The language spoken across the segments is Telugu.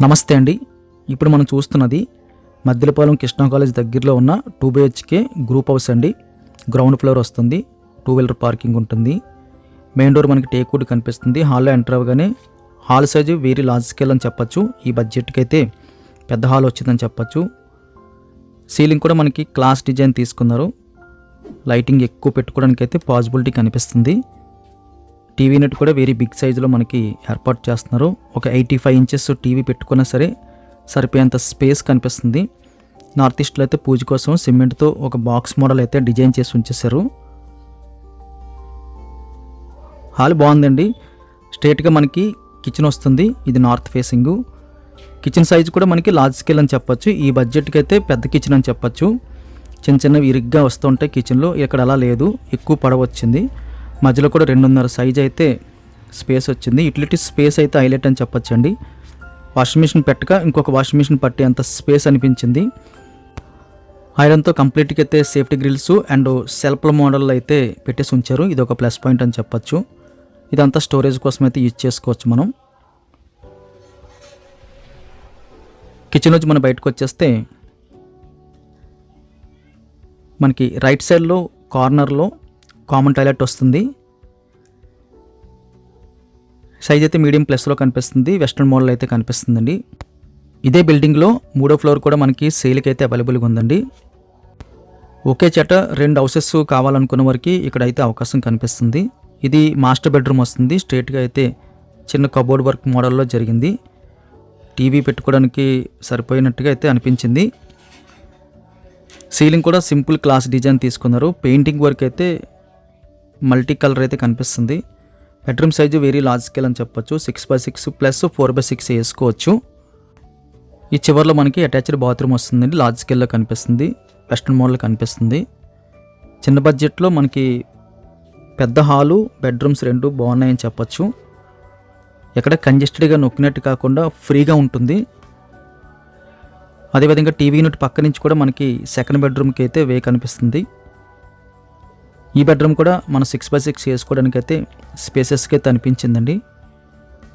నమస్తే అండి. ఇప్పుడు మనం చూస్తున్నది మద్దిలపాలెం కృష్ణా కాలేజ్ దగ్గరలో ఉన్న 2 BHK గ్రూప్ హౌస్ అండి. గ్రౌండ్ ఫ్లోర్ వస్తుంది. 2 వీలర్ పార్కింగ్ ఉంటుంది. మెయిన్ డోర్ మనకి టేక్ వుడ్ కనిపిస్తుంది. హాల్లో ఎంటర్ అవ్వగానే hall size very large scale అని చెప్పొచ్చు. ఈ బడ్జెట్కి అయితే పెద్ద హాల్ వచ్చిందని చెప్పొచ్చు. సీలింగ్ కూడా మనకి క్లాస్ డిజైన్ తీసుకున్నారు. లైటింగ్ ఎక్కువ పెట్టుకోవడానికి అయితే పాసిబిలిటీ కనిపిస్తుంది. టీవీ నెట్ కూడా వెరీ బిగ్ సైజులో మనకి ఏర్పాటు చేస్తున్నారు. ఒక 85 ఇంచెస్ టీవీ పెట్టుకున్నా సరే సరిపోయేంత స్పేస్ కనిపిస్తుంది. నార్త్ ఈస్ట్లో అయితే పూజ కోసం సిమెంట్తో ఒక బాక్స్ మోడల్ అయితే డిజైన్ చేసి ఉంచేశారు. హాల్ బాగుందండి. స్ట్రైట్గా మనకి కిచెన్ వస్తుంది. ఇది నార్త్ ఫేసింగ్. కిచెన్ సైజ్ కూడా మనకి లార్జ్ స్కేల్ అని చెప్పొచ్చు. ఈ బడ్జెట్కి అయితే పెద్ద కిచెన్ అని చెప్పొచ్చు. చిన్న చిన్నవి ఇరుగ్గా వస్తూ ఉంటాయి కిచెన్లో. ఇక్కడ అలా లేదు, ఎక్కువ పొడవు వచ్చింది. మధ్యలో కూడా 2.5 సైజ్ అయితే స్పేస్ వచ్చింది. యూటిలిటీ స్పేస్ అయితే హైలైట్ అని చెప్పొచ్చు అండి. వాషింగ్ మిషన్ పెట్టక ఇంకొక వాషింగ్ మిషన్ పట్టే అంత స్పేస్ అనిపించింది. ఐరన్తో కంప్లీట్గా అయితే సేఫ్టీ గ్రిల్స్ అండ్ సెల్ఫ్ల మోడల్ అయితే పెట్టేసి ఉంచారు. ఇది ఒక ప్లస్ పాయింట్ అని చెప్పొచ్చు. ఇదంతా స్టోరేజ్ కోసం అయితే యూజ్ చేసుకోవచ్చు మనం. కిచెన్ నుంచి మనం బయటకు వచ్చేస్తే మనకి రైట్ సైడ్లో కార్నర్లో కామన్ టాయిలెట్ వస్తుంది. సైజ్ అయితే మీడియం ప్లస్లో కనిపిస్తుంది. వెస్ట్రన్ మోడల్ అయితే కనిపిస్తుందండి. ఇదే బిల్డింగ్లో 3వ ఫ్లోర్ కూడా మనకి సేల్కి అయితే అవైలబుల్గా ఉందండి. ఒకే చట 2 హౌసెస్ కావాలనుకున్న వారికి ఇక్కడ అయితే అవకాశం కనిపిస్తుంది. ఇది మాస్టర్ బెడ్రూమ్ వస్తుంది. స్ట్రైట్గా అయితే చిన్న కబోర్డ్ వర్క్ మోడల్లో జరిగింది. టీవీ పెట్టుకోవడానికి సరిపోయినట్టుగా అయితే అనిపించింది. సీలింగ్ కూడా సింపుల్ క్లాస్ డిజైన్ తీసుకున్నారు. పెయింటింగ్ వర్క్ అయితే మల్టీ కలర్ అయితే కనిపిస్తుంది. Bedroom size very large scale అని చెప్పొచ్చు. 6x6 ప్లస్ 4x6 వేసుకోవచ్చు. ఈ చివరిలో మనకి అటాచ్డ్ బాత్రూమ్ వస్తుందండి. లార్జ్ స్కేల్లో కనిపిస్తుంది. వెస్ట్రన్ మోడల్ కనిపిస్తుంది. చిన్న బడ్జెట్లో మనకి పెద్ద హాలు బెడ్రూమ్స్ 2 బాగున్నాయని చెప్పొచ్చు. ఎక్కడ కంజెస్టెడ్గా నొక్కినట్టు కాకుండా ఫ్రీగా ఉంటుంది. అదేవిధంగా టీవీ యూనిట్ పక్క నుంచి కూడా మనకి సెకండ్ బెడ్రూమ్కి అయితే వే కనిపిస్తుంది. ఈ బెడ్రూమ్ కూడా మనం 6x6 వేసుకోవడానికి అయితే స్పేసెస్కి అయితే అనిపించిందండి.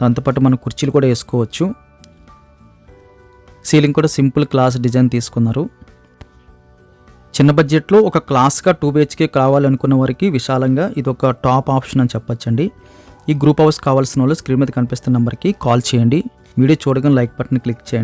దాంతోపాటు మనం కుర్చీలు కూడా వేసుకోవచ్చు. సీలింగ్ కూడా సింపుల్ క్లాస్ డిజైన్ తీసుకున్నారు. చిన్న బడ్జెట్లో ఒక క్లాస్గా 2 BHK కావాలనుకున్న వారికి విశాలంగా ఇది ఒక టాప్ ఆప్షన్ అని చెప్పొచ్చండి. ఈ గ్రూప్ హౌస్ కావాల్సిన వాళ్ళు స్క్రీన్ మీద కనిపిస్తున్న నెంబర్కి కాల్ చేయండి. వీడియో చూడగానే లైక్ బటన్ క్లిక్ చేయండి.